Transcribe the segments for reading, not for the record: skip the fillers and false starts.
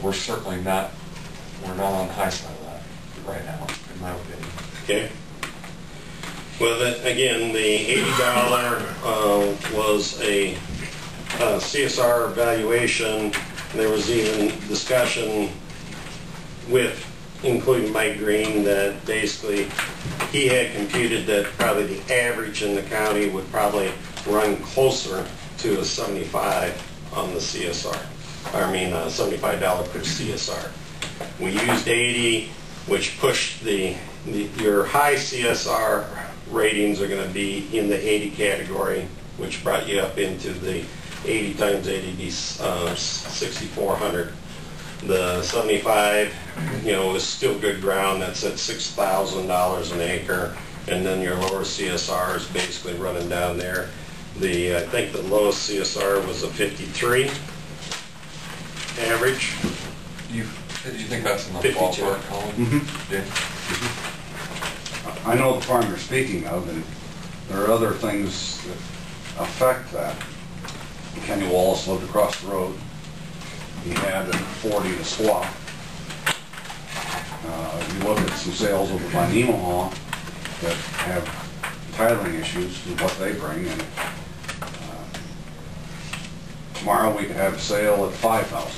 we're certainly not, we're not on the high side of that right now, in my opinion. Okay. Well, that, again, the $80 was a CSR evaluation. There was even discussion with, including Mike Green, that basically he had computed that probably the average in the county would probably run closer to a 75 on the CSR. I mean, $75 per CSR. We used 80, which pushed your high CSR ratings are going to be in the 80 category, which brought you up into the 80 times 80 be 6,400. The 75, you know, is still good ground. That's at $6,000 an acre, and then your lower CSR is basically running down there. I think the lowest CSR was a 53 average. Do you think that's in the 52. ballpark, Colin? Mm-hmm. Yeah. I know the farm you're speaking of, and there are other things that affect that. Kenny Wallace lived across the road. He had a 40 to swap. You look at some sales over by Nemaha that have titling issues with what they bring, and tomorrow we could have a sale at 5,000.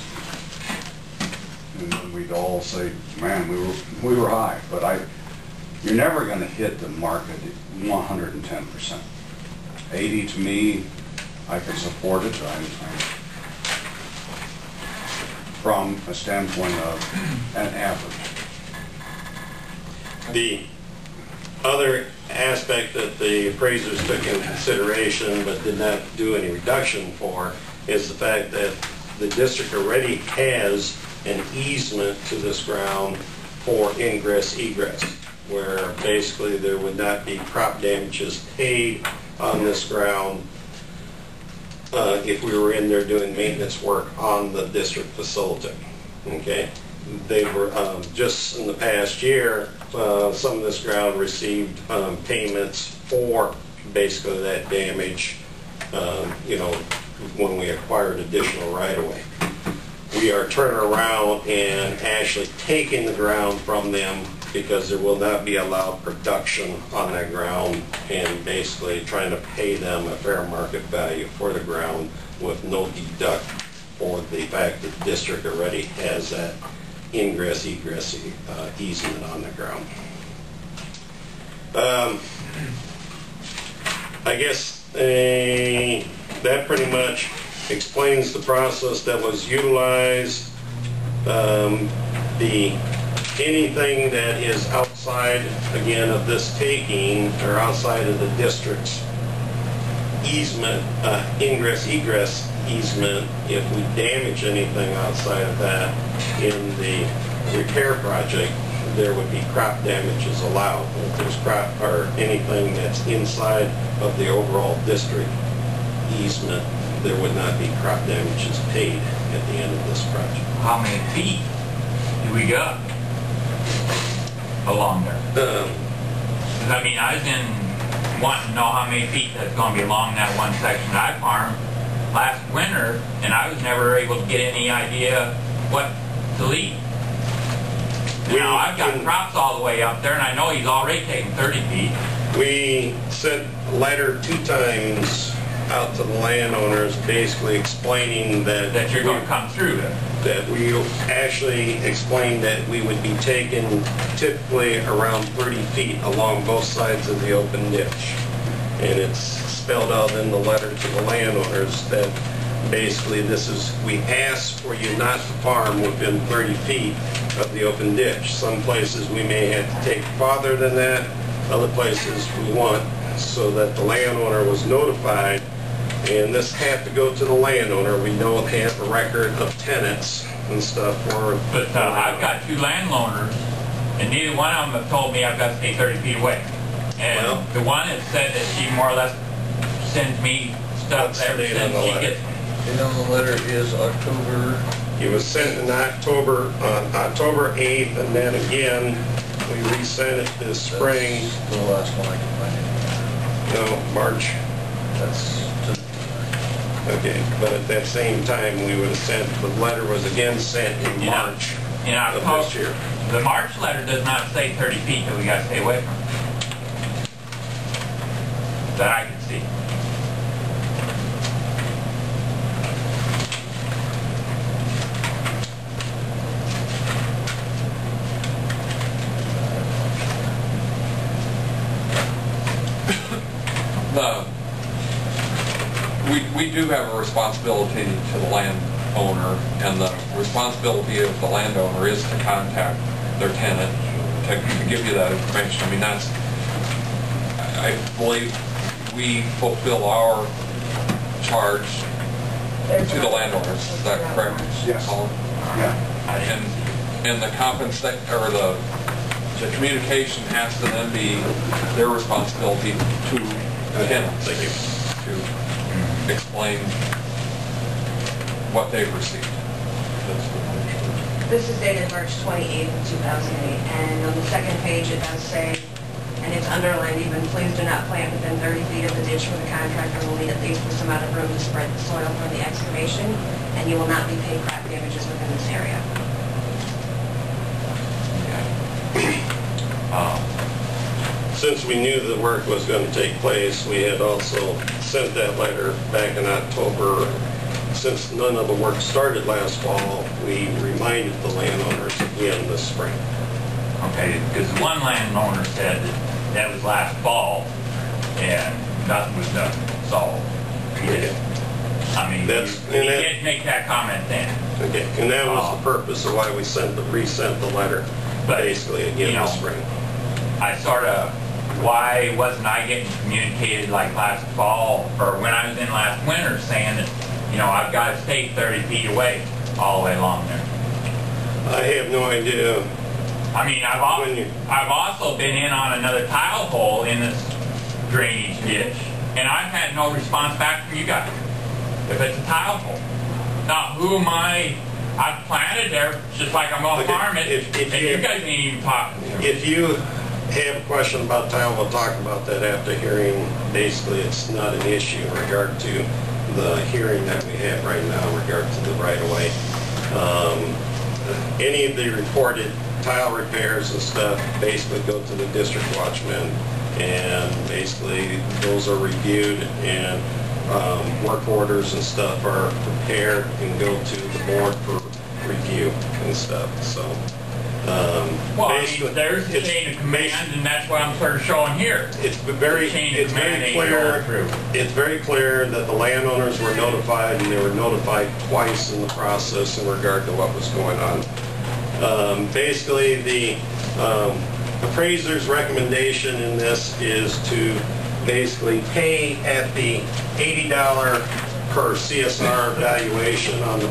And then we'd all say, man, we were high, but you're never going to hit the market 110%. 80 to me, I can support it. From a standpoint of an average. The other aspect that the appraisers took into consideration but did not do any reduction for is the fact that the district already has an easement to this ground for ingress-egress, where basically there would not be crop damages paid on this ground if we were in there doing maintenance work on the district facility. Okay, they were just in the past year, some of this ground received payments for basically that damage. You know, when we acquired additional right-of-way, we are turning around and actually taking the ground from them because there will not be allowed production on that ground, and basically trying to pay them a fair market value for the ground with no deduct for the fact that the district already has that ingress-egress easement on the ground. I guess that pretty much explains the process that was utilized. Anything that is outside, again, of this taking, or outside of the district's easement, ingress-egress easement, if we damage anything outside of that in the repair project, there would be crop damages allowed. If there's crop or anything that's inside of the overall district easement, there would not be crop damages paid at the end of this project. How many feet do we got along there? I mean, I was wanting to know how many feet that's going to be along that one section I farmed last winter, and I was never able to get any idea what to leave. Now, I've got crops all the way up there, and I know he's already taken 30 feet. We sent a letter 2 times out to the landowners basically explaining that you're going to come through it. That we actually explained that we would be taking typically around 30 feet along both sides of the open ditch. And it's spelled out in the letter to the landowners that basically we ask for you not to farm within 30 feet of the open ditch. Some places we may have to take farther than that, other places we want, so that the landowner was notified. And this had to go to the landowner. We don't have a record of tenants and stuff for. But I've got 2 landowners, and neither one of them have told me I've got to stay 30 feet away. And well, the one has said that she more or less sends me stuff ever since she gets me. And on the letter is October. It was sent in October 8th, and then again we resent it this spring. That's the last one I can find. No, March. That's Okay, but at that same time, we would have sent, the letter was again sent in Yeah. March Yeah, of this year. the March letter does not say 30 feet that we got to stay away from. That I can see. We do have a responsibility to the landowner, and the responsibility of the landowner is to contact their tenant to give you that information. I mean, I believe we fulfill our charge to the landowners. Is that correct? Yes. Colin? Yeah. And the the communication has to then be their responsibility to the tenants. Thank you. To explain what they've received. This is dated March 28th of 2008, and on the second page it does say, and it's underlined even, please do not plant within 30 feet of the ditch where the contractor will need at least this amount of room to spread the soil for the excavation, and you will not be paid crop damages within this area. Since we knew the work was going to take place, we had also sent that letter back in October. Since none of the work started last fall, we reminded the landowners again this spring. Okay, because one landowner said that was last fall, and nothing was done, so he did. I mean, he did make that comment then. Okay, and that was the purpose of why we resent the letter, But, basically again this spring. I sort of, why wasn't I getting communicated like last fall, or when I was in last winter, saying that, I've got to stay 30 feet away all the way along there? I have no idea. I mean, I've also been in on another tile hole in this drainage ditch, and I've had no response back from you guys. If it's a tile hole. Now, who am I? I've planted there just like I'm going to farm it, and you guys ain't even talking to me. If you have a question about tile, we'll talk about that after hearing. Basically, it's not an issue in regard to the hearing that we have right now in regard to the right-of-way. Any of the reported tile repairs and stuff basically go to the district watchman, and basically those are reviewed, and work orders and stuff are prepared and go to the board for review and stuff. So well, I mean, there's the chain of command, and that's what I'm sort of showing here. It's very clear that the landowners were notified, and they were notified twice in the process in regard to what was going on. Basically, the appraiser's recommendation in this is to basically pay at the $80 per CSR valuation on the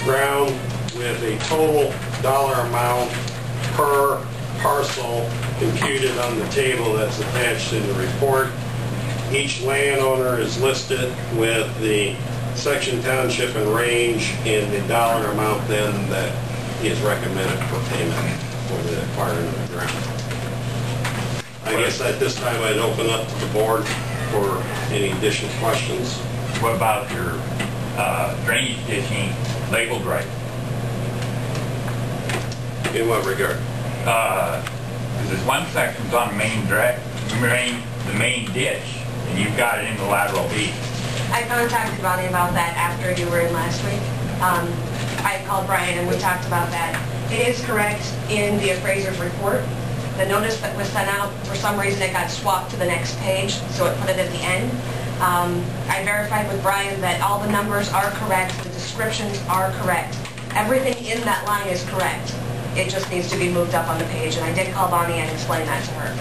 ground, with a total dollar amount per parcel computed on the table that's attached in the report. Each landowner is listed with the section, township, and range, and the dollar amount then that is recommended for payment for the acquiring of the ground. I guess at this time I'd open up to the board for any additional questions. What about your drainage ditching labeled right? In what regard? Because there's one section's on the main ditch, and you've got it in the lateral V. I contacted Ronnie about that after you were in last week. I called Brian and we talked about that. It is correct in the appraiser's report. The notice that was sent out, for some reason it got swapped to the next page, so it put it at the end. I verified with Brian that all the numbers are correct, the descriptions are correct. Everything in that line is correct. It just needs to be moved up on the page, and I did call Bonnie and explain that to her.